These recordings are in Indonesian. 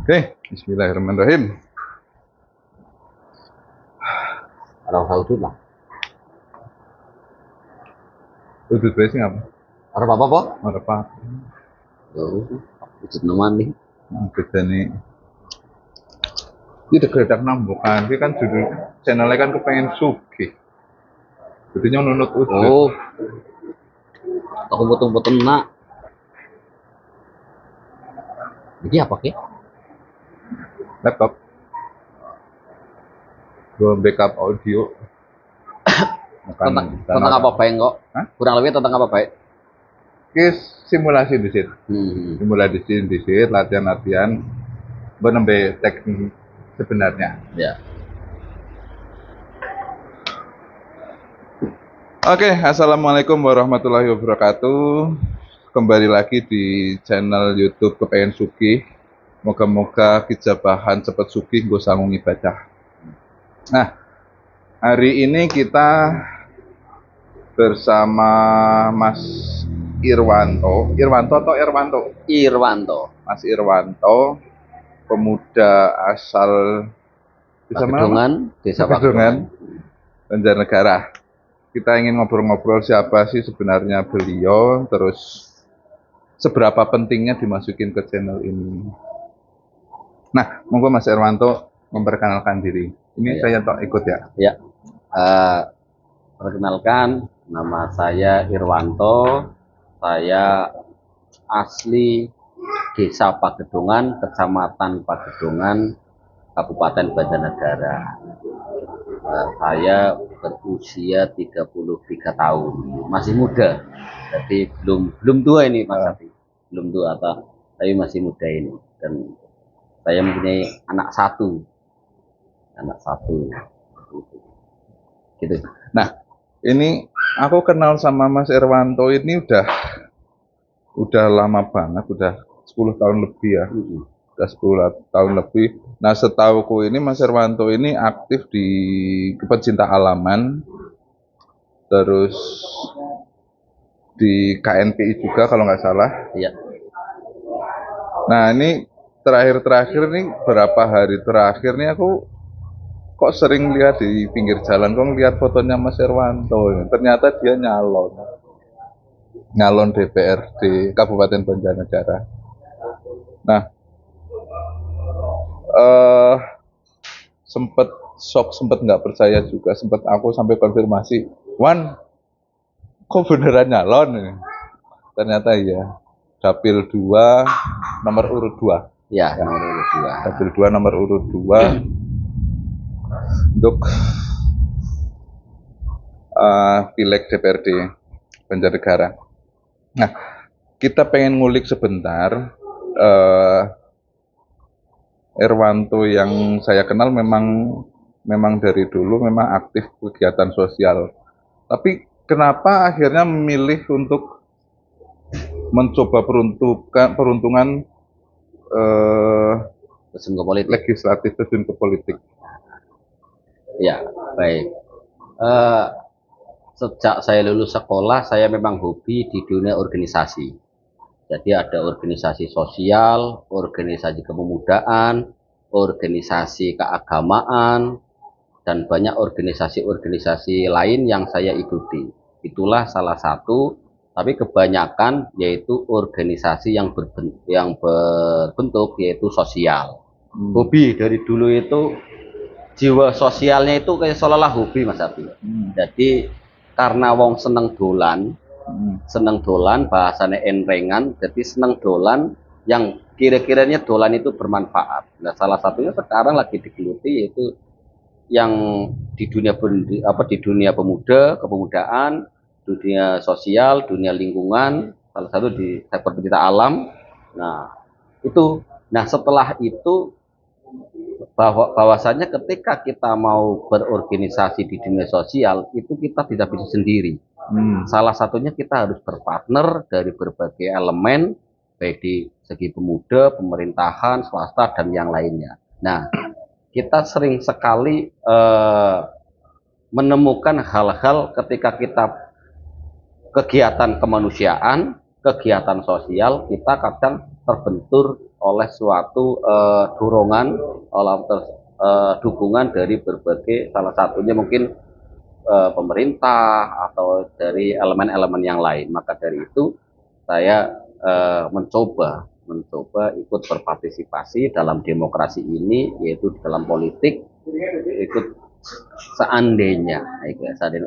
Oke, bismillahirrahmanirrahim. Orang Saudi lah. Udut bae sing apa? Orang apa po? Ora apa. Tuh, wujud noman nih. Bedane iki digledak nambukan, iki kan judul channelnya kan kepengen sugih. Jadinya nunut udut. Oh, aku potong-potong nak. Ini apa ke? Laptop. Gua backup audio. Tentang apa baik kok? Hah? Kurang lebih tentang apa baik? Iki simulasi disit. Hmm. Simulasi disit, latihan-latihan benembe teknik sebenarnya. Ya. Oke, assalamualaikum warahmatullahi wabarakatuh. Kembali lagi di channel YouTube Kepengen Sugih. Moga-moga kijabahan cepet sugih nggo sanggung ibadah. Nah, hari ini kita bersama Mas Irwanto. Irwanto atau Irwanto? Irwanto. Mas Irwanto, pemuda asal Desa Kedongan, Desa Kedongan, Banjarnegara. Kita ingin ngobrol-ngobrol siapa sih sebenarnya beliau, terus seberapa pentingnya dimasukin ke channel ini. Nah, monggo Mas Irwanto memperkenalkan diri. Ini Ya. saya tok ikut ya. Ya. Perkenalkan, nama saya Irwanto. Saya asli Desa Pagedongan, Kecamatan Pagedongan, Kabupaten Banjarnegara. Saya berusia 33 tahun, masih muda. Jadi belum tua ini Mas Safi. Belum tua tapi masih muda ini. Dan saya mempunyai anak satu. Gitu. Nah, ini aku kenal sama Mas Irwanto ini udah lama banget, udah 10 tahun lebih ya. Udah 10 tahun lebih. Nah, setauku ini Mas Irwanto ini aktif di pecinta alaman, terus di KNPI juga kalau nggak salah. Iya. Nah, ini terakhir nih, berapa hari terakhir nih aku kok sering lihat di pinggir jalan, kok lihat fotonya Mas Irwanto. Ternyata dia nyalon DPRD Kabupaten Banjarnegara. Nah, sempet shock, sempet nggak percaya juga, sempet aku sampai konfirmasi, Wan, kok beneran nyalon? Ternyata iya, Dapil 2 nomor urut 2. Ya, nomor urut 2. Dapil 2 nomor urut 2 untuk pileg DPRD Banjarnegara. Nah, kita pengen ngulik sebentar. Irwanto yang saya kenal memang dari dulu memang aktif kegiatan sosial. Tapi kenapa akhirnya memilih untuk mencoba peruntungan Terjun ke politik. legislatif, terjun ke politik? Ya, baik. Sejak saya lulus sekolah, saya memang hobi di dunia organisasi. Jadi ada organisasi sosial, organisasi kepemudaan, organisasi keagamaan, dan banyak organisasi-organisasi lain yang saya ikuti. Itulah salah satu, tapi kebanyakan yaitu organisasi yang berbentuk yaitu sosial. Hobi dari dulu itu, jiwa sosialnya itu kayak seolah-olah hobi Mas Abi. Jadi karena wong seneng dolan, bahasanya enrengan, jadi seneng dolan yang kira-kiranya dolan itu bermanfaat. Nah, salah satunya sekarang lagi digeluti yaitu yang di dunia pemuda, kepemudaan, dunia sosial, dunia lingkungan, salah satu di sektor pencipta alam. Nah, itu. Nah, setelah itu bahwasanya ketika kita mau berorganisasi di dunia sosial itu kita tidak bisa sendiri. Salah satunya kita harus berpartner dari berbagai elemen, baik di segi pemuda, pemerintahan, swasta, dan yang lainnya. Nah, kita sering sekali menemukan hal-hal ketika kita kegiatan kemanusiaan, kegiatan sosial, kita kadang terbentur oleh suatu dorongan, oleh dukungan dari berbagai, salah satunya mungkin pemerintah atau dari elemen-elemen yang lain. Maka dari itu saya mencoba ikut berpartisipasi dalam demokrasi ini, yaitu dalam politik, ikut seandainya,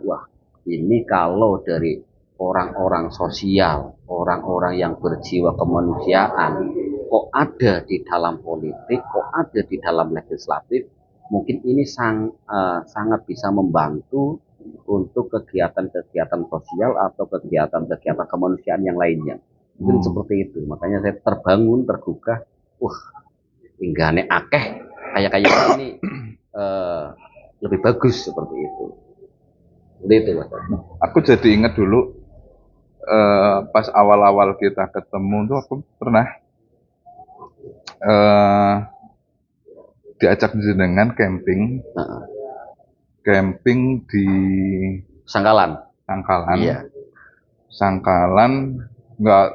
wah ini kalau dari orang-orang sosial, orang-orang yang berjiwa kemanusiaan, kok ada di dalam politik, kok ada di dalam legislatif, mungkin ini sangat bisa membantu untuk kegiatan-kegiatan sosial atau kegiatan-kegiatan kemanusiaan yang lainnya. Mungkin seperti itu. Makanya saya tergugah, tinggane akeh kayak ini lebih bagus seperti itu. Seperti itu, Mas. Aku jadi ingat dulu pas awal-awal kita ketemu tuh aku pernah diajak jenengan camping di Sangkalan. Iya. Sangkalan, nggak,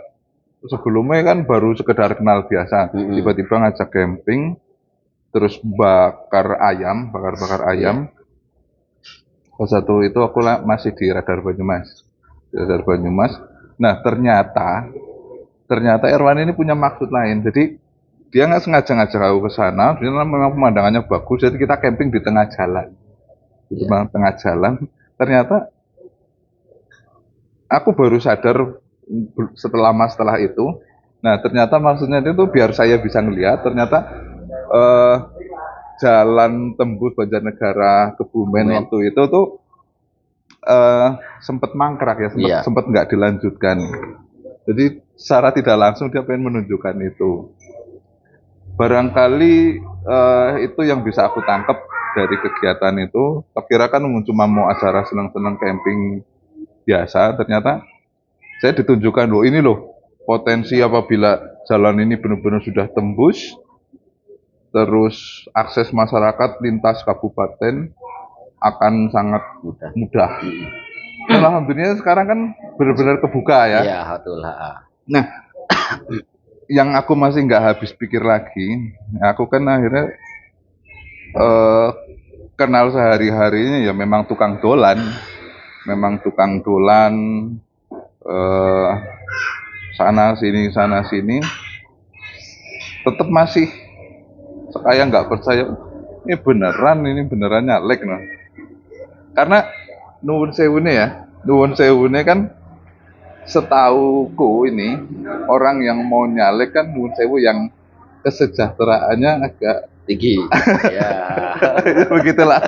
sebelumnya kan baru sekedar kenal biasa. Tiba-tiba ngajak camping, terus bakar ayam. Pas satu itu aku masih di Radar Banyumas. Nah, ternyata Erwan ini punya maksud lain. Jadi dia nggak sengaja ngajak aku ke sana. Dia memang pemandangannya bagus. Jadi kita camping di tengah jalan. Di tengah jalan. Ternyata aku baru sadar setelah itu. Nah, ternyata maksudnya itu biar saya bisa ngelihat. Ternyata jalan tembus Banjarnegara Kebumen waktu itu tuh sempat mangkrak ya, sempat nggak dilanjutkan. Jadi secara tidak langsung dia pengen menunjukkan itu. Barangkali itu yang bisa aku tangkap dari kegiatan itu. Kira kan cuma mau acara senang-senang camping biasa, ternyata saya ditunjukkan ini loh potensi apabila jalan ini benar-benar sudah tembus, terus akses masyarakat lintas kabupaten akan sangat mudah. Alhamdulillah sekarang kan benar-benar kebuka ya. Iya, betul. Nah, yang aku masih nggak habis pikir lagi, aku kan akhirnya kenal sehari-harinya ya memang tukang dolan, sana sini, tetap masih saya nggak percaya ini beneran nyalek nah. Karena nuwun sewune kan setauku ini orang yang mau nyalek kan nuwun sewu yang kesejahteraannya agak tinggi. Ya. Begitulah.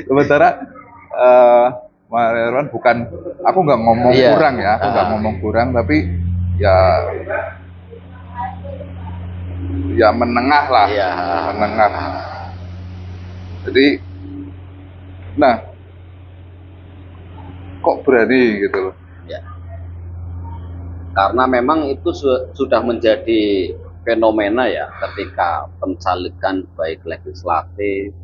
Sementara Mas Erwan bukan, aku nggak ngomong kurang ya, aku nggak ngomong kurang, tapi ya menengah lah, menengah. Jadi, nah, kok berani gitu loh? Ya. Karena memang itu sudah menjadi fenomena ya, ketika pencalekan baik legislatif,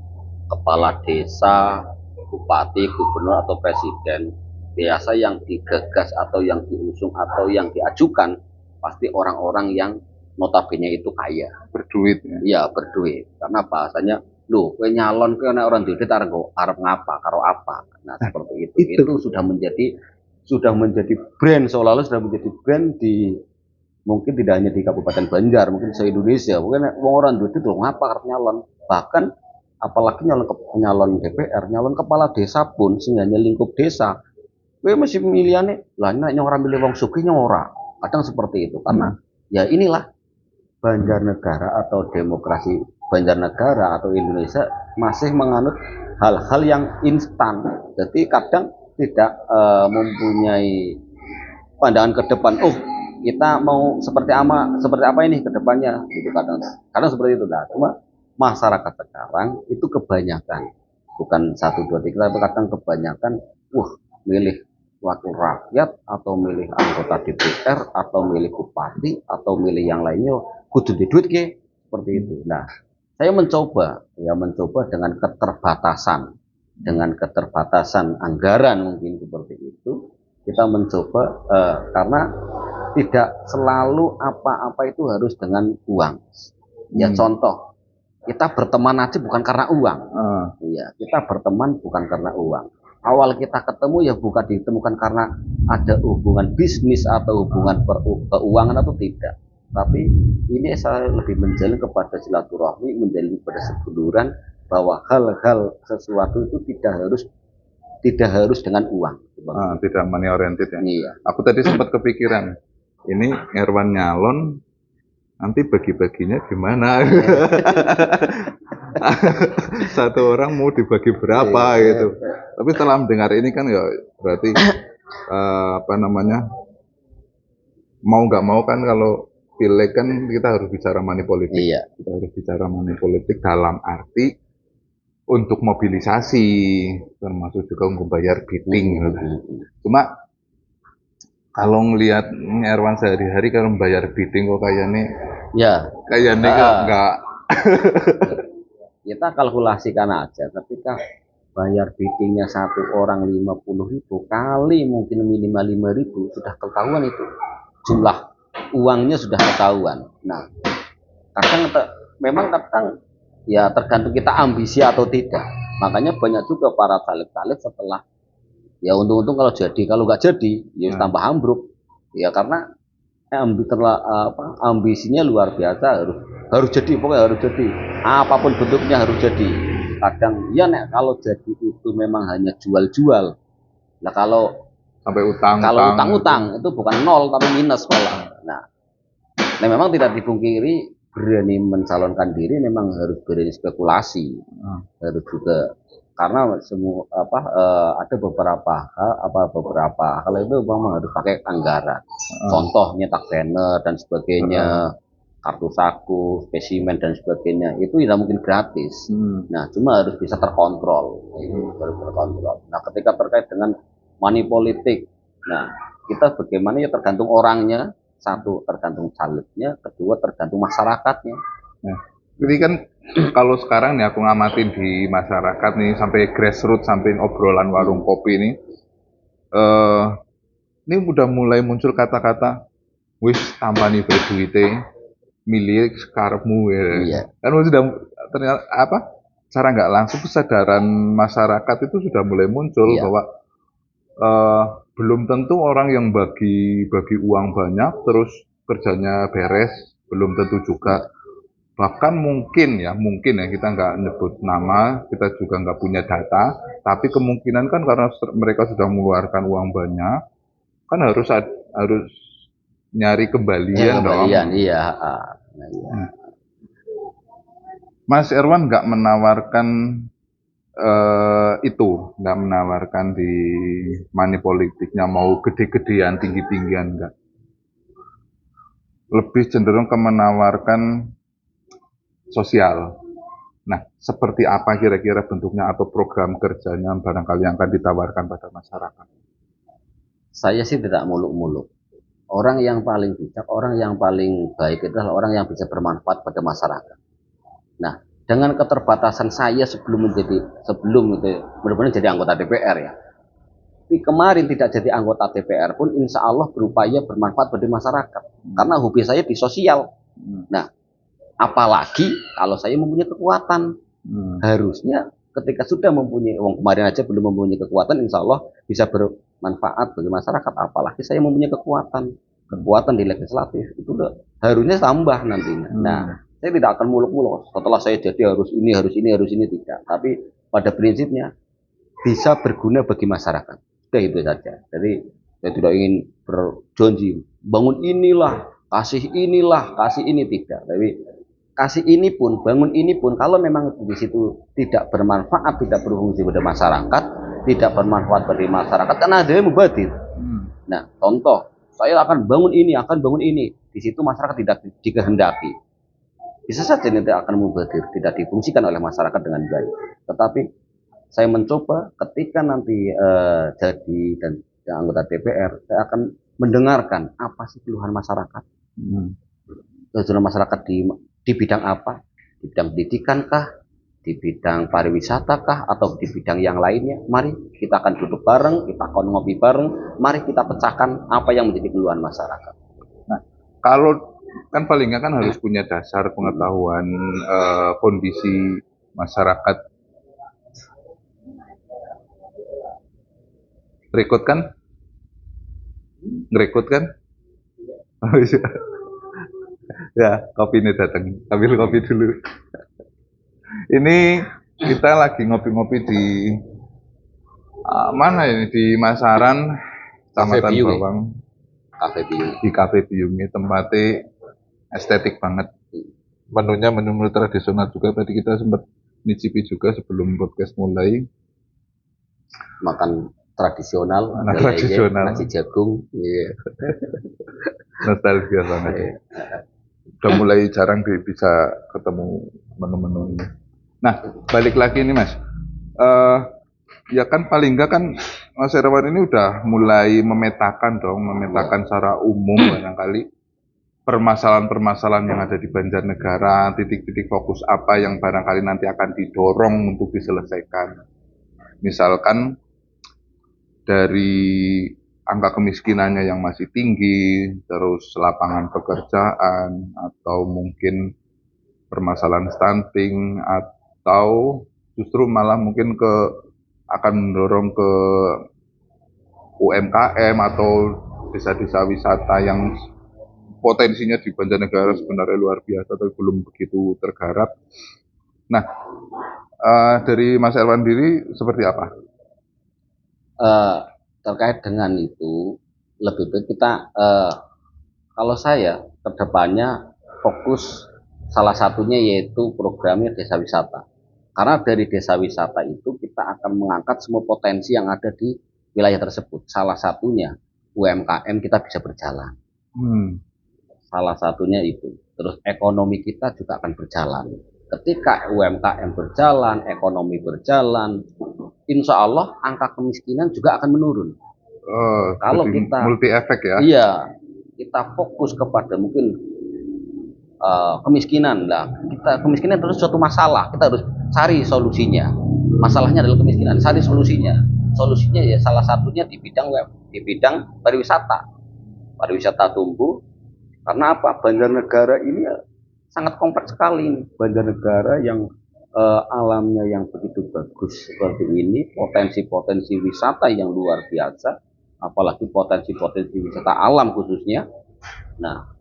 kepala desa, bupati, gubernur atau presiden, biasa yang digagas atau yang diusung atau yang diajukan pasti orang-orang yang notabene itu kaya, berduit ya. Iya, berduit. Karena bahasanya, loh, kowe nyalon kowe nek ora duit arep ngapa karo apa. Nah, seperti itu. Itu sudah menjadi brand, seolah-olah sudah menjadi brand di, mungkin tidak hanya di Kabupaten Banjar, mungkin se-Indonesia. Mungkin wong ora duit itu ngapa arep nyalon. Bahkan apalagi nyalon DPR, nyalon kepala desa pun sing hanya lingkup desa. Kowe mesti pemilihannya lah nek ora milih wong sugih ora. Kadang seperti itu karena ya inilah Banjarnegara atau demokrasi Banjarnegara atau Indonesia masih menganut hal-hal yang instan. Jadi kadang tidak mempunyai pandangan ke depan. Oh, kita mau seperti apa ini ke depannya gitu kadang seperti itu. Nah, cuma masyarakat sekarang itu kebanyakan bukan 1, 2, 3 tapi kadang kebanyakan milih wakil rakyat atau milih anggota DPR atau milih bupati atau milih yang lainnya kudu di duit ke seperti itu. Nah, saya mencoba dengan keterbatasan anggaran mungkin seperti itu. Kita mencoba karena tidak selalu apa-apa itu harus dengan uang. Ya contoh, kita berteman aja bukan karena uang. Iya, kita berteman bukan karena uang. Awal kita ketemu ya bukan ditemukan karena ada hubungan bisnis atau hubungan keuangan atau tidak. Tapi ini saya lebih menjalin kepada silaturahmi, menjalin kepada seduluran, bahwa hal-hal sesuatu itu tidak harus dengan uang. Tidak money oriented ya. Iya. Aku tadi sempat kepikiran, ini Erwan nyalon, nanti bagi-baginya gimana? Satu orang mau dibagi berapa gitu. Tapi setelah mendengar ini kan ya berarti apa namanya, mau nggak mau kan kalau pileg kan kita harus bicara money politik. Iya. Kita harus bicara money politik dalam arti untuk mobilisasi, termasuk juga untuk bayar bidding. Cuma kalau ngelihat Erwan sehari-hari kalau membayar bidding kok kayaknya nggak. Kita kalkulasikan aja, ketika bayar biddingnya satu orang 50.000 kali mungkin minimal 5.000 sudah ketahuan itu jumlah uangnya sudah ketahuan. Nah, memang ya tergantung kita ambisi atau tidak. Makanya banyak juga para caleg-caleg setelah ya untung-untung kalau jadi, kalau nggak jadi ya tambah ambruk. Ya karena ambisinya luar biasa, harus jadi, pokoknya harus jadi, apapun bentuknya harus jadi. Kadang ya nek kalau jadi itu memang hanya jual-jual. Nah kalau sampai utang itu bukan nol tapi minus malah. Nah memang tidak dipungkiri berani mencalonkan diri memang harus berani spekulasi, harus juga karena semua ada beberapa hal itu memang harus pakai anggaran. Contoh nyetak banner dan sebagainya, kartu saku, spesimen dan sebagainya itu tidak mungkin gratis. Nah cuma harus bisa terkontrol. Harus terkontrol. Nah ketika terkait dengan money politik, nah kita bagaimana ya tergantung orangnya. Satu tergantung calegnya, kedua tergantung masyarakatnya. Nah, ini kan kalau sekarang nih aku ngamatin di masyarakat nih sampai grassroots, sampai obrolan warung kopi ini udah mulai muncul kata-kata wis tambani berduite milik sekarepmu ya. Iya. Kan sudah ternyata cara nggak langsung kesadaran masyarakat itu sudah mulai muncul bahwa belum tentu orang yang bagi uang banyak terus kerjanya beres, belum tentu juga. Bahkan mungkin ya kita nggak nyebut nama, kita juga nggak punya data, tapi kemungkinan kan karena mereka sudah mengeluarkan uang banyak, kan harus nyari kembalian dong. Iya. Mas Erwan nggak menawarkan nggak menawarkan di money politiknya mau gede-gedean, tinggi-tinggian, enggak. Lebih cenderung ke menawarkan sosial. Nah, seperti apa kira-kira bentuknya atau program kerjanya barangkali yang akan ditawarkan pada masyarakat? Saya sih tidak muluk-muluk. Orang yang paling bijak, orang yang paling baik adalah orang yang bisa bermanfaat pada masyarakat. Nah, dengan keterbatasan saya sebelum benar-benar jadi anggota DPR ya. Tapi kemarin tidak jadi anggota DPR pun insya Allah berupaya bermanfaat pada masyarakat. Karena hobi saya di sosial. Nah, apalagi kalau saya mempunyai kekuatan. Harusnya ketika sudah mempunyai, kemarin aja belum mempunyai kekuatan, insya Allah bisa bermanfaat bagi masyarakat. Apalagi saya mempunyai kekuatan di legislatif. Itu udah harusnya tambah nantinya. Nah, saya tidak akan muluk-muluk setelah saya jadi harus ini tidak. Tapi pada prinsipnya bisa berguna bagi masyarakat. Sudah itu saja. Jadi saya tidak ingin berjanji bangun inilah, kasih ini tidak. Tapi kasih ini pun, bangun ini pun kalau memang di situ tidak bermanfaat, tidak berfungsi pada masyarakat, tidak bermanfaat bagi masyarakat, karena ada yang mubadir. Nah, contoh, saya akan bangun ini, di situ masyarakat tidak dikehendaki. Bisa saja nanti akan mubadir, tidak difungsikan oleh masyarakat dengan baik. Tetapi saya mencoba ketika nanti jadi dan anggota DPR, saya akan mendengarkan apa sih keluhan masyarakat. Keluhan masyarakat di bidang apa? Di bidang pendidikan kah? Di bidang pariwisata kah? Atau di bidang yang lainnya? Mari kita akan duduk bareng, kita akan ngopi bareng. Mari kita pecahkan apa yang menjadi keluhan masyarakat. Kalau kan paling nggak kan harus punya dasar pengetahuan kondisi masyarakat. Rekrut kan? Ngerekrut kan? Oh, iya. Ya, kopi ini datang. Ambil kopi dulu. Ini kita lagi ngopi-ngopi di mana ini? Di Masaran, Cafe Kecamatan Biung ya? Bawang, Cafe Biung. di Cafe Biung ini tempatnya estetik banget. Menunya menu tradisional juga. Tadi kita sempat nyicipi juga sebelum podcast mulai. Makan tradisional, Makanan ada tradisional. nasi jagung, iya. Nostalgia banget. Udah mulai jarang bisa ketemu menu-menu ini. Nah, balik lagi nih Mas. Ya kan paling enggak kan Mas Erwan ini udah mulai memetakan secara umum barangkali permasalahan-permasalahan yang ada di Banjarnegara, titik-titik fokus apa yang barangkali nanti akan didorong untuk diselesaikan. Misalkan dari angka kemiskinannya yang masih tinggi, terus lapangan pekerjaan, atau mungkin permasalahan stunting, atau justru malah mungkin akan mendorong ke UMKM atau desa-desa wisata yang potensinya di Banjarnegara sebenarnya luar biasa, tapi belum begitu tergarap. Nah, dari Mas Erwan sendiri seperti apa? Terkait dengan itu, lebih baik kita, kalau saya kedepannya fokus salah satunya yaitu programnya desa wisata. Karena dari desa wisata itu kita akan mengangkat semua potensi yang ada di wilayah tersebut. Salah satunya UMKM kita bisa berjalan. Salah satunya itu. Terus ekonomi kita juga akan berjalan. Ketika UMKM berjalan, ekonomi berjalan, insya Allah angka kemiskinan juga akan menurun. Kalau kita multi efek ya? Iya, kita fokus kepada mungkin kemiskinan lah. Kemiskinan itu suatu masalah, kita harus cari solusinya. Masalahnya adalah kemiskinan, cari solusinya. Solusinya ya salah satunya di bidang pariwisata. Pariwisata tumbuh karena apa? Banjarnegara ini sangat kompleks sekali. Banjarnegara yang alamnya yang begitu bagus seperti ini, potensi-potensi wisata yang luar biasa, apalagi potensi-potensi wisata alam khususnya. Nah,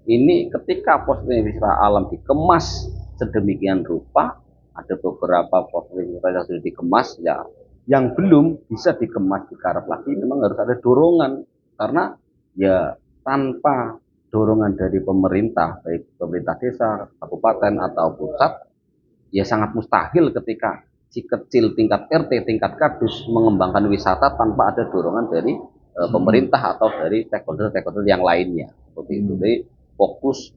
ini ketika potensi wisata alam dikemas sedemikian rupa, ada beberapa potensi wisata yang sudah dikemas, ya yang belum bisa dikemas digarap lagi, memang harus ada dorongan, karena ya tanpa dorongan dari pemerintah, baik pemerintah desa, kabupaten atau pusat, ya sangat mustahil ketika si kecil tingkat RT, tingkat kadus mengembangkan wisata tanpa ada dorongan dari pemerintah atau dari stakeholder yang lainnya. Seperti itu. Jadi fokus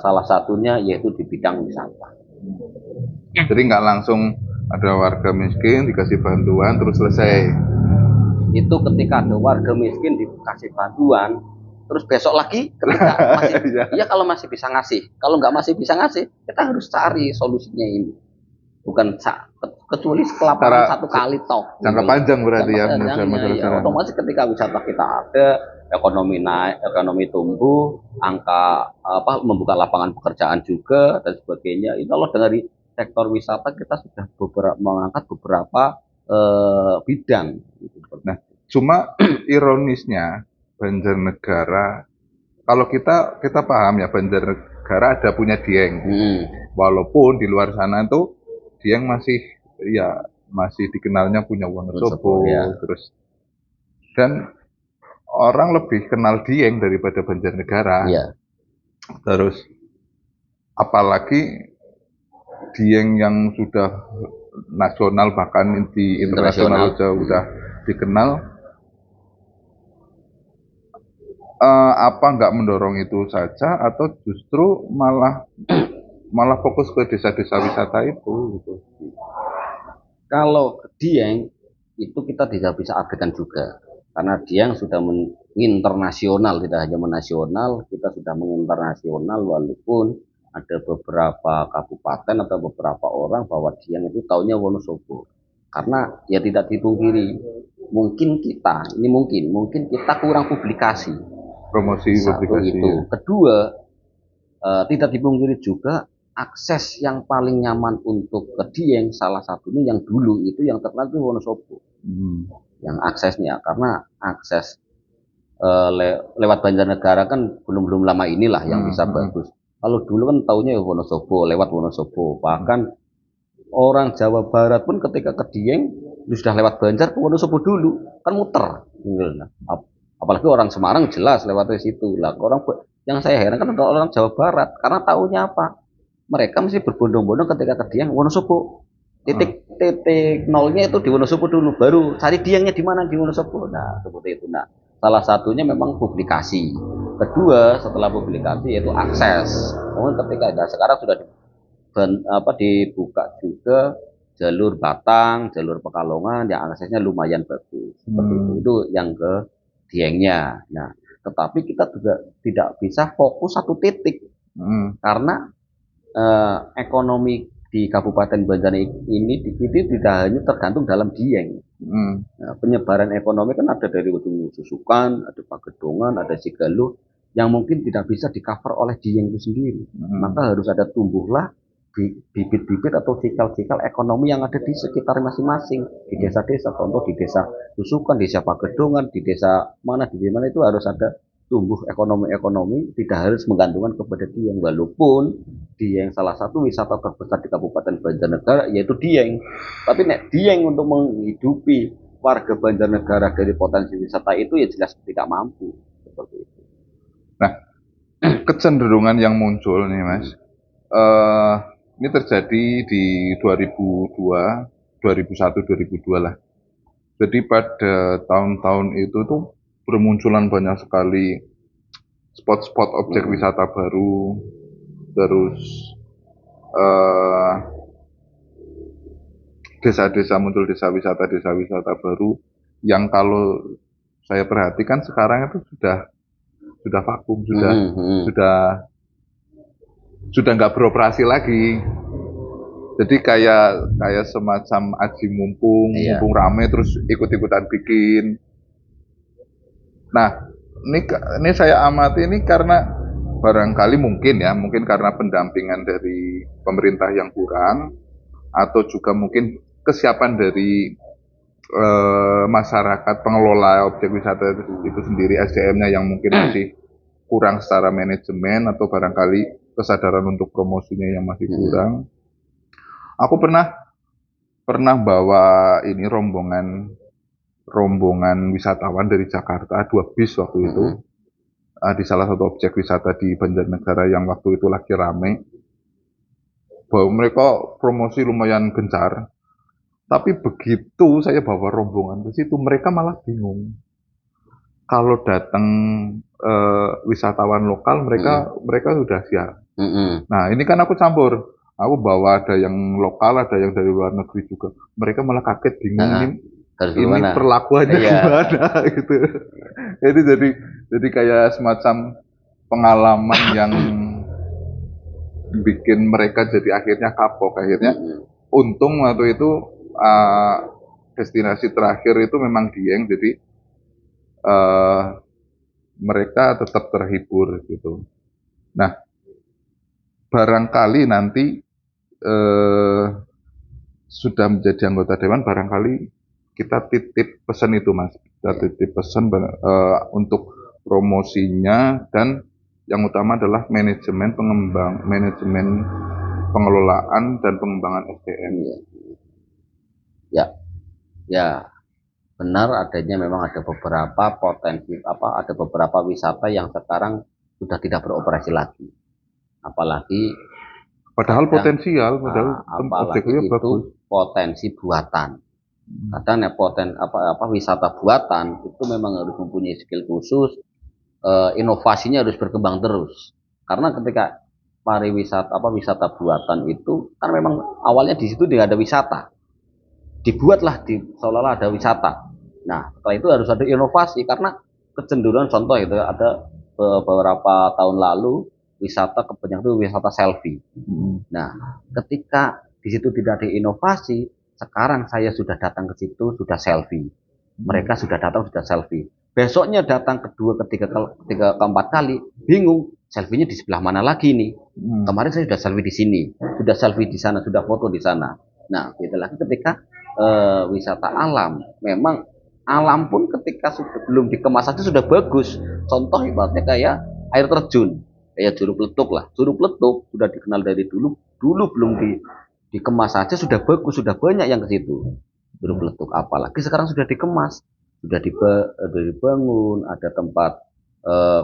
salah satunya yaitu di bidang wisata. Jadi nggak langsung ada warga miskin dikasih bantuan terus selesai. Itu ketika ada warga miskin dikasih bantuan, terus besok lagi ketika masih ya kalau masih bisa ngasih, kalau nggak masih bisa ngasih, kita harus cari solusinya ini. Bukan kecuali kelaparan satu kali toh. Jangka panjang berarti ya. Otomatis ketika wisata kita ada, ekonomi naik, ekonomi tumbuh, angka membuka lapangan pekerjaan juga dan sebagainya. Itu kalau dari sektor wisata kita sudah mengangkat beberapa bidang. Nah, cuma ironisnya Banjarnegara, kalau kita paham ya Banjarnegara ada punya Dieng, walaupun di luar sana tuh Dieng masih dikenalnya punya Wonosobo, terus dan orang lebih kenal Dieng daripada Banjarnegara. Terus apalagi Dieng yang sudah nasional bahkan di internasional sudah dikenal. Apa nggak mendorong itu saja atau justru malah fokus ke desa-desa wisata itu gitu. Kalau Dieng itu kita tidak bisa abaikan juga karena Dieng sudah menginternasional, tidak hanya menasional, kita sudah menginternasional walaupun ada beberapa kabupaten atau beberapa orang bahwa Dieng itu taunya Wonosobo. Karena ya tidak dipungkiri, mungkin kita kurang publikasi. promosi Satu publikasi itu. ya. Kedua, tidak dipungkiri juga akses yang paling nyaman untuk ke Dieng salah satunya yang dulu itu yang terkenal itu Wonosobo. Yang aksesnya karena akses lewat Banjarnegara kan belum lama inilah yang bisa bagus. Kalau dulu kan taunya Wonosobo, lewat Wonosobo. Bahkan orang Jawa Barat pun ketika ke Dieng sudah lewat Banjar ke Wonosobo dulu, kan muter. Apalagi orang Semarang jelas lewat dari situ lah. Yang saya heran kan orang Jawa Barat karena taunya apa? Mereka mesti berbondong-bondong ketika ke Dieng Wonosobo. Titik nolnya itu di Wonosobo dulu, baru cari Diengnya di mana di Wonosobo. Nah, seperti itu. Nah, salah satunya memang publikasi. Kedua, setelah publikasi yaitu akses. Namun ketika sekarang sudah dibuka juga jalur Batang, jalur Pekalongan yang aksesnya lumayan bagus. Seperti itu yang ke Diengnya. Nah, tetapi kita juga tidak bisa fokus satu titik karena ekonomi di Kabupaten Banjar ini tidak hanya tergantung dalam Dieng. Nah, penyebaran ekonomi kan ada dari ujung Susukan, ada Pagedongan, ada Sigaluh yang mungkin tidak bisa di-cover oleh Dieng itu sendiri. Maka harus ada tumbuhlah bibit-bibit atau cikal-cikal ekonomi yang ada di sekitar masing-masing di desa-desa. Contoh di desa Susukan, di desa Pagedongan, di desa mana itu harus ada tumbuh ekonomi tidak harus menggantungkan kepada Dieng, walaupun Dieng salah satu wisata terbesar di Kabupaten Banjarnegara yaitu Dieng. Tapi Dieng untuk menghidupi warga Banjarnegara dari potensi wisata itu ya jelas tidak mampu seperti itu. Nah, kecenderungan yang muncul nih Mas, ini terjadi di 2002, 2001, 2002 lah. Jadi pada tahun-tahun itu tuh bermunculan banyak sekali spot-spot objek wisata baru, terus desa-desa muncul desa wisata baru yang kalau saya perhatikan sekarang itu sudah vakum, sudah nggak beroperasi lagi. Jadi kayak semacam aji mumpung rame terus ikut-ikutan bikin. Nah, ini saya amati ini karena barangkali mungkin karena pendampingan dari pemerintah yang kurang atau juga mungkin kesiapan dari masyarakat pengelola objek wisata itu sendiri, SDM-nya yang mungkin masih kurang secara manajemen atau barangkali kesadaran untuk promosinya yang masih kurang. Aku pernah bawa ini rombongan wisatawan dari Jakarta, 2 bis waktu itu, di salah satu objek wisata di Banjarnegara yang waktu itu lagi rame. Bahwa mereka promosi lumayan gencar, tapi begitu saya bawa rombongan ke situ, mereka malah bingung. Kalau datang wisatawan lokal, mereka sudah siap. Nah, ini kan aku campur. Aku bawa ada yang lokal, ada yang dari luar negeri juga. Mereka malah kaget, bingung ini perlakuannya gimana gitu. Jadi kayak semacam pengalaman yang bikin mereka jadi akhirnya kapok. Akhirnya untung waktu itu destinasi terakhir itu memang Dieng, jadi mereka tetap terhibur gitu. Nah, barangkali nanti sudah menjadi anggota dewan, barangkali kita titip pesan itu Mas, kita titip pesan untuk promosinya, dan yang utama adalah manajemen pengelolaan dan pengembangan SDM. Ya, benar adanya memang ada beberapa potensi ada beberapa wisata yang sekarang sudah tidak beroperasi lagi. Apalagi padahal potensial, apalagi itu bagus. Potensi buatan. Kadang wisata buatan itu memang harus mempunyai skill khusus, inovasinya harus berkembang terus. Karena ketika wisata buatan itu kan memang awalnya di situ tidak ada wisata, dibuatlah seolah-olah ada wisata. Nah, setelah itu harus ada inovasi karena kecenderungan, contoh itu ada beberapa tahun lalu wisata kebanyakan itu wisata selfie. Nah, ketika di situ tidak ada inovasi, sekarang saya sudah datang ke situ sudah selfie. Mereka sudah datang sudah selfie. Besoknya datang kedua, ketiga, keempat kali, bingung. Selfie-nya di sebelah mana lagi nih? Kemarin saya sudah selfie di sini, sudah selfie di sana, sudah foto di sana. Nah, beda lagi ketika wisata alam. Memang alam pun ketika sudah belum dikemas saja sudah bagus. Contoh ibaratnya kayak air terjun, kayak Curug Peletuk lah. Curug Peletuk sudah dikenal dari dulu, belum dikemas saja sudah bagus, sudah banyak yang ke situ. Curug Peletuk, apalagi sekarang sudah dikemas, sudah dibangun, ada tempat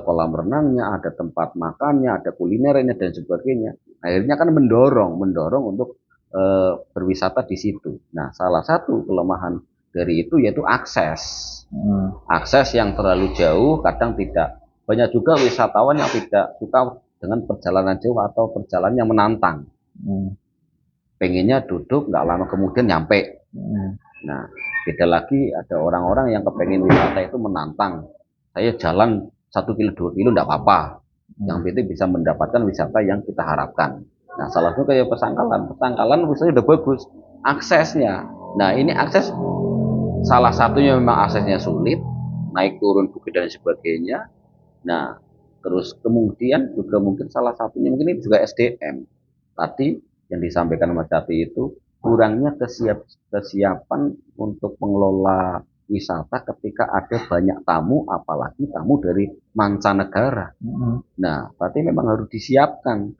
kolam renangnya, ada tempat makannya, ada kulinernya dan sebagainya. Akhirnya kan mendorong untuk berwisata di situ. Nah, salah satu kelemahan dari itu yaitu akses. Akses yang terlalu jauh, kadang tidak. Banyak juga wisatawan yang tidak suka dengan perjalanan jauh atau perjalanan yang menantang. Pengennya duduk, nggak lama kemudian nyampe. Nah, beda lagi ada orang-orang yang kepengen wisata itu menantang. Saya jalan 1 kilo 2 kilo enggak apa-apa. Yang penting bisa mendapatkan wisata yang kita harapkan. Nah, salah satu kayak Pesangkalan wisatanya udah bagus, aksesnya. Nah, ini akses salah satunya memang aksesnya sulit, naik turun bukit dan sebagainya. Nah, terus kemudian juga mungkin salah satunya mungkin ini juga SDM. Tadi yang disampaikan Mas Jati itu kurangnya kesiapan untuk mengelola wisata ketika ada banyak tamu, apalagi tamu dari mancanegara. Nah, berarti memang harus disiapkan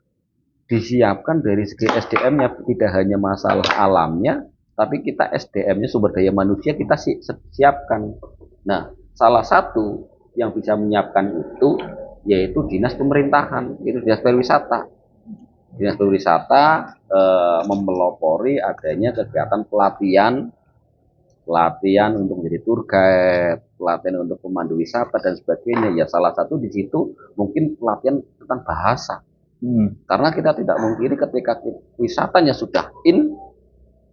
dari segi SDM-nya, tidak hanya masalah alamnya, tapi kita SDM-nya, sumber daya manusia kita siapkan. Nah, salah satu yang bisa menyiapkan itu yaitu dinas pemerintahan, itu dinas pariwisata. Dinas pariwisata memelopori adanya kegiatan pelatihan untuk menjadi tour guide, pelatihan untuk pemandu wisata dan sebagainya. Ya, salah satu di situ mungkin pelatihan tentang bahasa. Karena kita tidak mungkiri ketika wisatanya sudah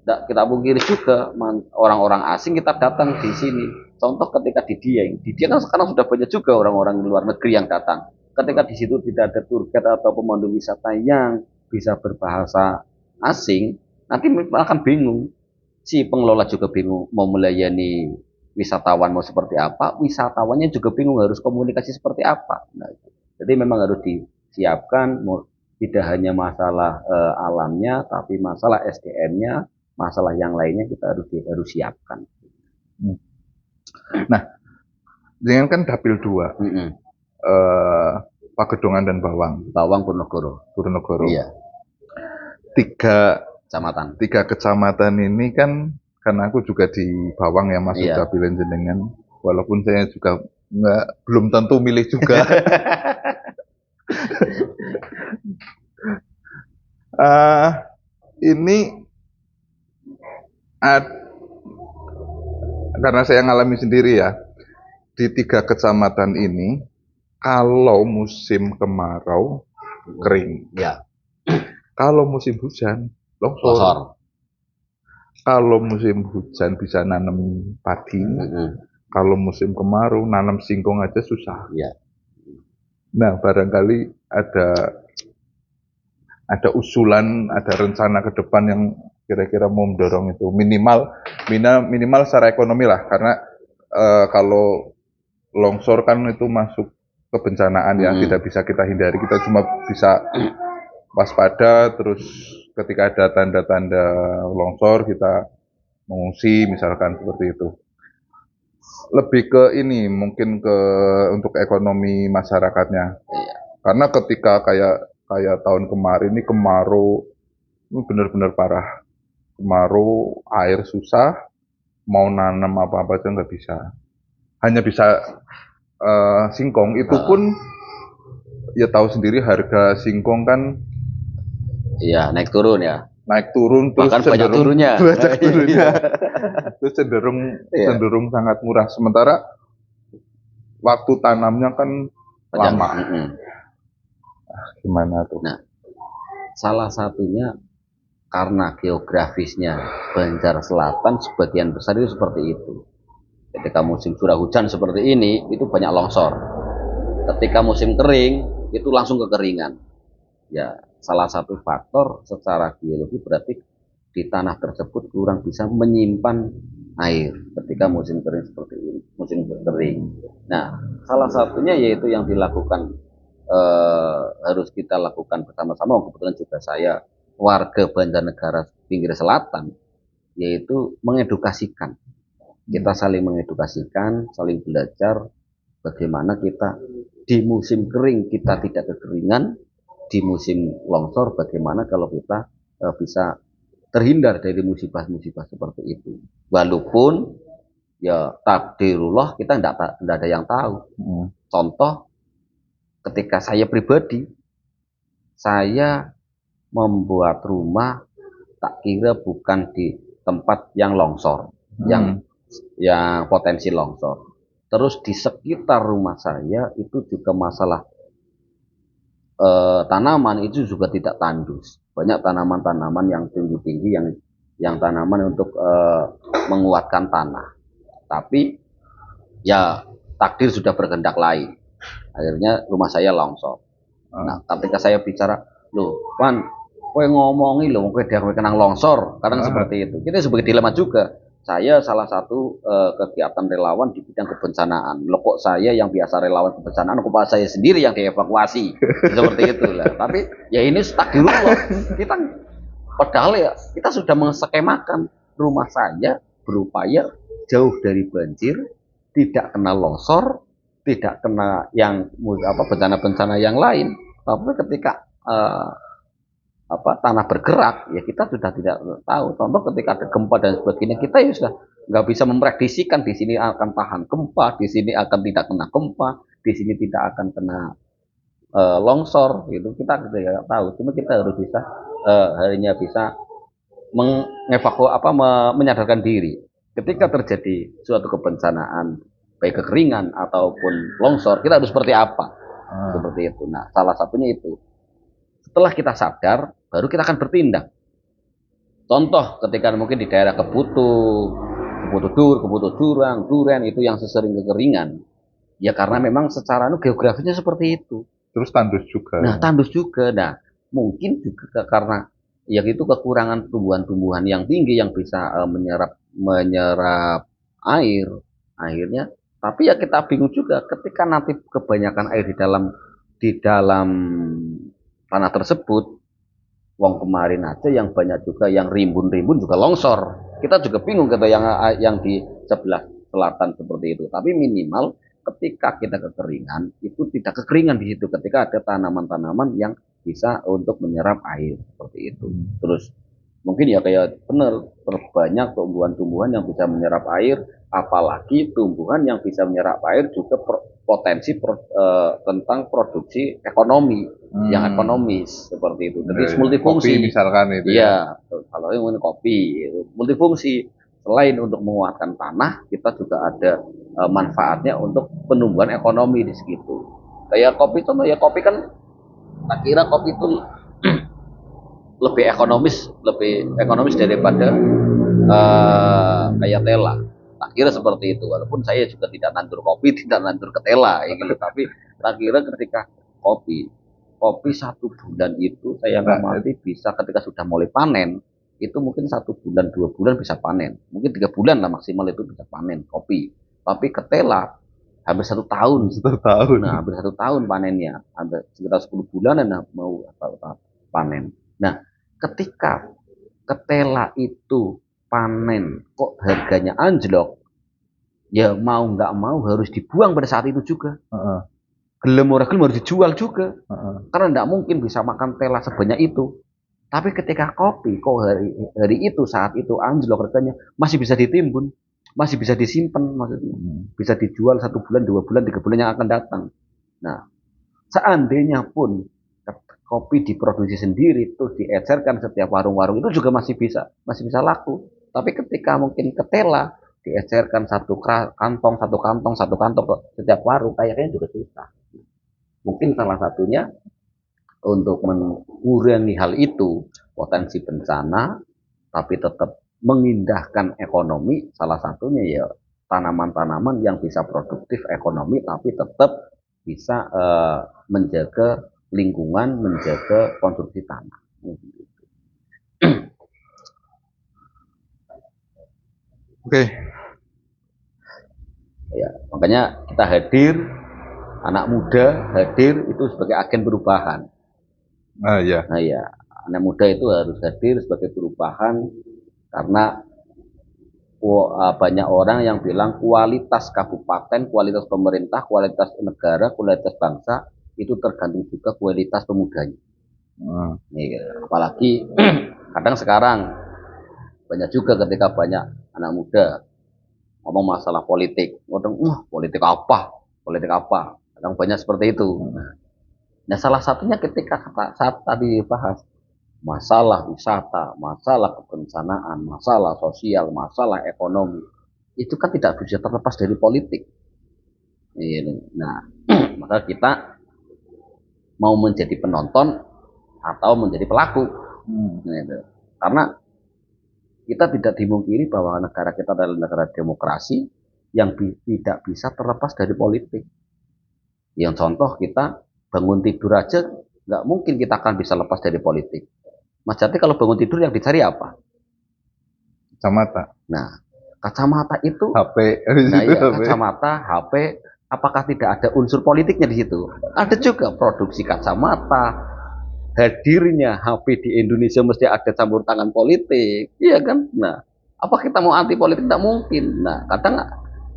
kita mungkiri juga orang-orang asing kita datang di sini. Contoh ketika di Dieng kan sekarang sudah banyak juga orang-orang luar negeri yang datang. Ketika di situ tidak ada tour guide atau pemandu wisata yang bisa berbahasa asing, nanti akan bingung. Si pengelola juga bingung mau melayani wisatawan mau seperti apa, wisatawannya juga bingung harus komunikasi seperti apa. Nah, jadi memang harus disiapkan, tidak hanya masalah alamnya, tapi masalah SDM-nya, masalah yang lainnya kita harus siapkan. Nah, dengan kan dapil 2, Pagedongan dan Bawang Purwokerto. Iya. 3 kecamatan ini kan, karena aku juga di Bawang ya masuk dapil jenengan, walaupun saya juga belum tentu milih juga. Ini karena saya ngalami sendiri ya, di 3 kecamatan ini kalau musim kemarau kering, kalau musim hujan longsor. Kalau musim hujan bisa nanam padi, kalau musim kemarau nanam singkong aja susah. Nah, barangkali ada usulan, ada rencana ke depan yang kira-kira mau mendorong itu minimal secara ekonomi lah, karena kalau longsor kan itu masuk kebencanaan yang tidak bisa kita hindari, kita cuma bisa waspada, terus ketika ada tanda-tanda longsor kita mengungsi misalkan seperti itu. Lebih ke ini mungkin untuk ekonomi masyarakatnya. Karena ketika kayak tahun kemarin ini kemarau ini benar-benar parah. Kemarau, air susah, mau nanam apa-apa aja nggak bisa. Hanya bisa singkong, itu pun ya tahu sendiri harga singkong kan naik turun terus bahkan banyak turunnya terus cenderung sangat murah, sementara waktu tanamnya kan lama. Gimana tuh? Nah, salah satunya karena geografisnya Banjar Selatan sebagian besar itu seperti itu. Ketika musim curah hujan seperti ini, itu banyak longsor. Ketika musim kering, itu langsung kekeringan. Ya, salah satu faktor secara geologi berarti di tanah tersebut kurang bisa menyimpan air ketika musim kering seperti ini, musim kering. Nah, salah satunya yaitu yang dilakukan harus kita lakukan bersama-sama. Kebetulan juga saya warga Banjarnegara pinggir selatan, yaitu mengedukasikan. Kita saling mengedukasikan, saling belajar bagaimana kita di musim kering kita tidak kekeringan, di musim longsor bagaimana kalau kita bisa terhindar dari musibah-musibah seperti itu. Walaupun ya takdirullah kita tidak ada yang tahu. Contoh ketika saya pribadi, saya membuat rumah tak kira bukan di tempat yang longsor, yang potensi longsor. Terus di sekitar rumah saya itu juga masalah tanaman itu juga tidak tandus. Banyak tanaman-tanaman yang tinggi-tinggi yang tanaman untuk menguatkan tanah. Tapi ya takdir sudah berkehendak lain. Akhirnya rumah saya longsor. Nah, ketika saya bicara, loh, Wan, kowe ngomongi loh, kowe dia kenang longsor, kadang seperti itu. Kita sebagai dilema juga. Saya salah satu kegiatan relawan di bidang kebencanaan. Loh kok saya yang biasa relawan kebencanaan, kok saya sendiri yang dievakuasi. Seperti itulah. Tapi ya ini takdirullah. Kita padahal ya kita sudah mengskemakan rumah saya berupaya jauh dari banjir, tidak kena longsor, tidak kena yang bencana-bencana yang lain. Tapi ketika tanah bergerak, ya kita sudah tidak tahu. Contoh ketika ada gempa dan sebagainya, kita ya sudah nggak bisa memprediksikan di sini akan tahan gempa, di sini akan tidak kena gempa, di sini tidak akan kena longsor, gitu. Kita tidak tahu. Cuma kita harus bisa hanya bisa menyadarkan diri. Ketika terjadi suatu kebencanaan, baik kekeringan ataupun longsor, kita harus seperti apa? Seperti itu. Nah, salah satunya itu. Setelah kita sadar, baru kita akan bertindak. Contoh, ketika mungkin di daerah Kebutuh Jurang, Duren itu yang sesering kekeringan. Ya karena memang secara geografisnya seperti itu. Terus tandus juga. Nah, tandus juga. Nah, mungkin juga karena ya itu kekurangan tumbuhan-tumbuhan yang tinggi yang bisa menyerap air. Akhirnya, tapi ya kita bingung juga ketika nanti kebanyakan air di dalam tanah tersebut, wong kemarin aja yang banyak juga yang rimbun-rimbun juga longsor. Kita juga bingung kata yang di sebelah selatan seperti itu. Tapi minimal ketika kita kekeringan itu tidak kekeringan di situ ketika ada tanaman-tanaman yang bisa untuk menyerap air seperti itu. Terus mungkin ya kayak benar terbanyak tumbuhan-tumbuhan yang bisa menyerap air, apalagi tumbuhan yang bisa menyerap air juga potensi tentang produksi ekonomi yang ekonomis seperti itu. Jadi multifungsi. Kopi misalkan itu. Iya, kalau yang kopi itu multifungsi. Selain untuk menguatkan tanah, kita juga ada manfaatnya untuk penumbuhan ekonomi di situ. Kayak kopi itu, ya kopi kan, tak kira kopi itu lebih ekonomis daripada kayak tela. Tak kira seperti itu. Walaupun saya juga tidak nandur kopi, tidak nandur ketela, ya gitu. Tapi tak kira ketika kopi 1 bulan itu saya ngamati bisa ketika sudah mulai panen itu mungkin 1 bulan 2 bulan bisa panen, mungkin 3 bulan lah maksimal itu bisa panen kopi. Tapi ketela hampir 1 tahun. Nah, hampir 1 tahun panennya, hampir sekitar 10 bulanan mau panen. Nah, ketika ketela itu panen kok harganya anjlok, ya mau nggak mau harus dibuang pada saat itu juga. Gelem ora gelem harus dijual juga. Karena tidak mungkin bisa makan tela sebanyak itu. Tapi ketika kopi kok hari itu saat itu anjlok harganya, masih bisa ditimbun, masih bisa disimpan maksudnya. Bisa dijual 1 bulan, 2 bulan, 3 bulan yang akan datang. Nah, seandainya pun kopi diproduksi sendiri terus diecerkan setiap warung-warung itu juga masih bisa laku. Tapi ketika mungkin ketela diecerkan satu kantong setiap warung, kayaknya juga susah. Mungkin salah satunya untuk mengurangi hal itu, potensi bencana, tapi tetap mengindahkan ekonomi, salah satunya ya tanaman-tanaman yang bisa produktif ekonomi, tapi tetap bisa menjaga lingkungan, menjaga konsumsi tanah. Oke. Ya, makanya kita hadir, anak muda hadir itu sebagai agen perubahan. Nah, ya. Nah ya, anak muda itu harus hadir sebagai perubahan karena banyak orang yang bilang kualitas kabupaten, kualitas pemerintah, kualitas negara, kualitas bangsa itu tergantung juga kualitas pemudanya. Apalagi kadang sekarang banyak juga ketika banyak anak muda ngomong masalah politik, ngomong politik apa, politik apa, kadang banyak seperti itu. Nah salah satunya ketika saat tadi bahas masalah wisata, masalah kebencanaan, masalah sosial, masalah ekonomi, itu kan tidak bisa terlepas dari politik. Nah, maka kita mau menjadi penonton atau menjadi pelaku. Karena kita tidak dimungkiri bahwa negara kita adalah negara demokrasi yang tidak bisa terlepas dari politik. Yang contoh kita bangun tidur aja nggak mungkin kita akan bisa lepas dari politik. Mas Jati kalau bangun tidur yang dicari apa? Kacamata. Nah, kacamata itu HP. Nah ya, kacamata, HP, apakah tidak ada unsur politiknya di situ? Ada juga produksi kacamata, hadirnya HP di Indonesia mesti ada campur tangan politik, iya kan? Nah, apa kita mau anti politik? Tidak mungkin. Nah, kadang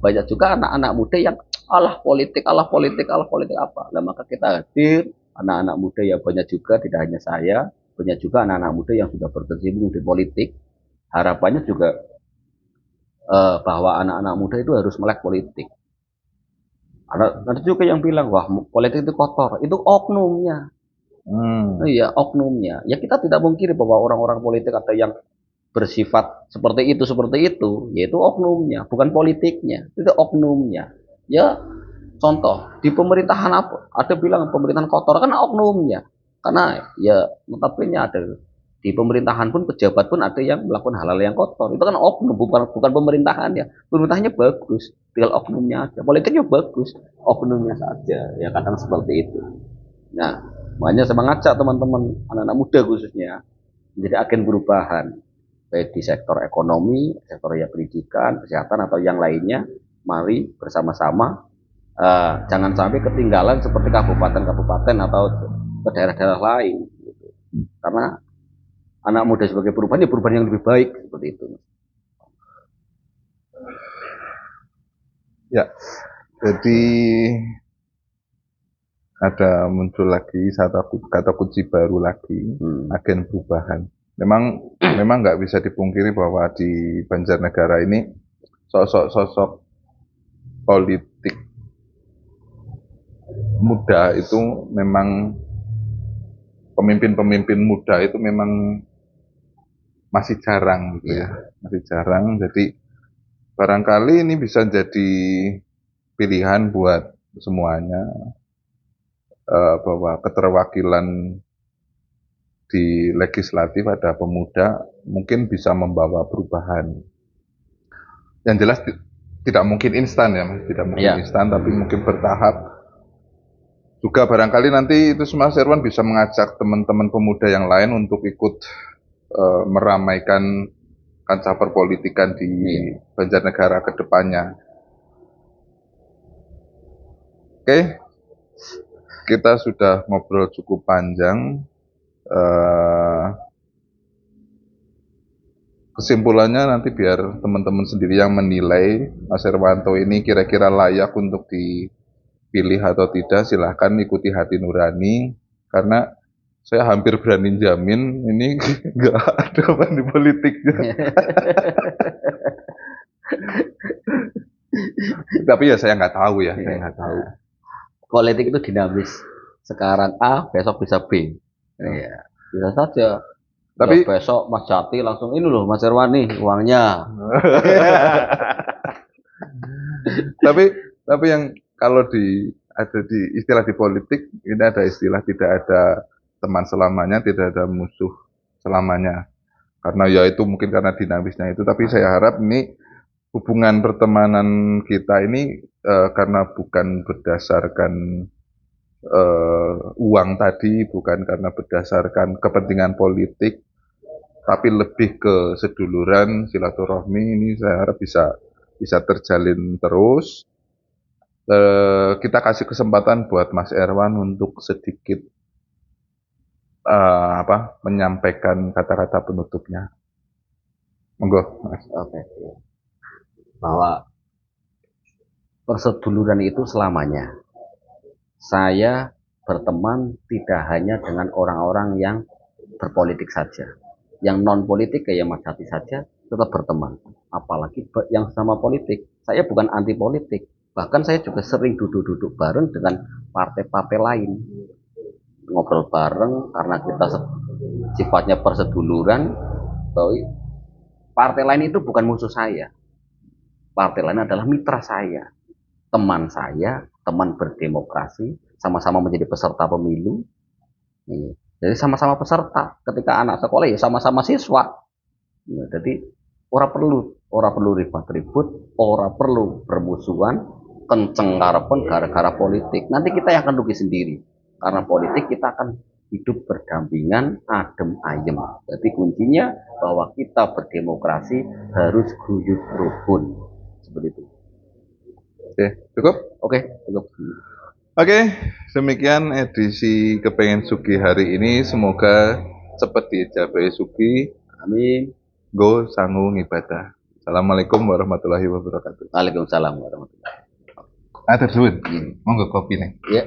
banyak juga anak-anak muda yang alah politik, alah politik, alah politik apa? Nah, maka kita hadir anak-anak muda yang banyak juga, tidak hanya saya, banyak juga anak-anak muda yang sudah berkecimpung di politik. Harapannya juga bahwa anak-anak muda itu harus melek politik. Ada juga yang bilang, wah politik itu kotor. Itu oknumnya. Iya, oknumnya. Ya kita tidak mungkin bahwa orang-orang politik ada yang bersifat seperti itu, yaitu oknumnya, bukan politiknya. Itu oknumnya. Ya, contoh, di pemerintahan apa? Ada bilang pemerintahan kotor, kan oknumnya. Karena ya notabene ada di pemerintahan pun pejabat pun ada yang melakukan hal-hal yang kotor. Itu kan oknum, bukan pemerintahannya. Pemerintahannya bagus, tinggal oknumnya aja. Politiknya bagus, oknumnya saja. Ya kadang seperti itu. Nah, makanya saya mengajak teman-teman anak-anak muda khususnya menjadi agen perubahan baik di sektor ekonomi, sektor ya pendidikan, kesehatan atau yang lainnya. Mari bersama-sama jangan sampai ketinggalan seperti kabupaten-kabupaten atau ke daerah-daerah lain. Karena anak muda sebagai perubahan, ya perubahan yang lebih baik seperti itu. Ya, jadi ada muncul lagi satu kata kunci baru lagi, agen perubahan. Memang nggak bisa dipungkiri bahwa di Banjarnegara ini sosok politik muda itu memang pemimpin-pemimpin muda itu memang masih jarang gitu ya, masih jarang. Jadi barangkali ini bisa jadi pilihan buat semuanya bahwa keterwakilan di legislatif ada pemuda mungkin bisa membawa perubahan. Yang jelas tidak mungkin instan ya, Mas. Tidak mungkin instan, tapi mungkin bertahap. Juga barangkali nanti itu Mas Irwan bisa mengajak teman-teman pemuda yang lain untuk ikut meramaikan kancah perpolitikan di Banjarnegara ke depannya. Oke, kita sudah ngobrol cukup panjang. Kesimpulannya nanti biar teman-teman sendiri yang menilai Mas Irwanto ini kira-kira layak untuk dipilih atau tidak. Silahkan ikuti hati nurani, karena saya hampir berani jamin ini nggak ada di politiknya. Tapi ya saya nggak tahu ya, saya nggak tahu. Politik itu dinamis. Sekarang A, besok bisa B. Ya, bisa saja. Tapi ya, besok Mas Jati langsung ini loh Mas Irwan nih uangnya. tapi yang kalau ada di istilah di politik ini ada istilah tidak ada teman selamanya, tidak ada musuh selamanya. Karena ya itu mungkin karena dinamisnya itu. Tapi saya harap ini hubungan pertemanan kita ini karena bukan berdasarkan uang tadi, bukan karena berdasarkan kepentingan politik, tapi lebih ke seduluran, silaturahmi ini saya harap bisa terjalin terus. Kita kasih kesempatan buat Mas Erwan untuk sedikit menyampaikan kata-kata penutupnya. Monggo, Mas. Oke. Bahwa perseduluran itu selamanya. Saya berteman tidak hanya dengan orang-orang yang berpolitik saja. Yang non politik kayak Mas Hati saja tetap berteman. Apalagi yang sama politik. Saya bukan anti politik. Bahkan saya juga sering duduk-duduk bareng dengan partai-partai lain. Ngobrol bareng karena kita sifatnya perseduluran. Partai lain itu bukan musuh saya. Partai lain adalah mitra saya, teman saya, teman berdemokrasi, sama-sama menjadi peserta pemilu. Jadi sama-sama peserta. Ketika anak sekolah ya sama-sama siswa. Jadi orang perlu ribut-ribut, orang perlu bermusuhan, kenceng karepen gara-gara politik. Nanti kita yang akan rugi sendiri. Karena politik kita akan hidup berdampingan, adem ayem. Jadi kuncinya bahwa kita berdemokrasi harus guyup rukun. Seperti itu. Oke, cukup? Oke, cukup. Oke, demikian edisi Kepengen Sugi hari ini. Semoga cepat diijabahi Sugi. Amin. Go sanggup ibadah. Assalamualaikum warahmatullahi wabarakatuh. Waalaikumsalam warahmatullahi wabarakatuh. Atur suwun. Monggo kopi nih. Ya.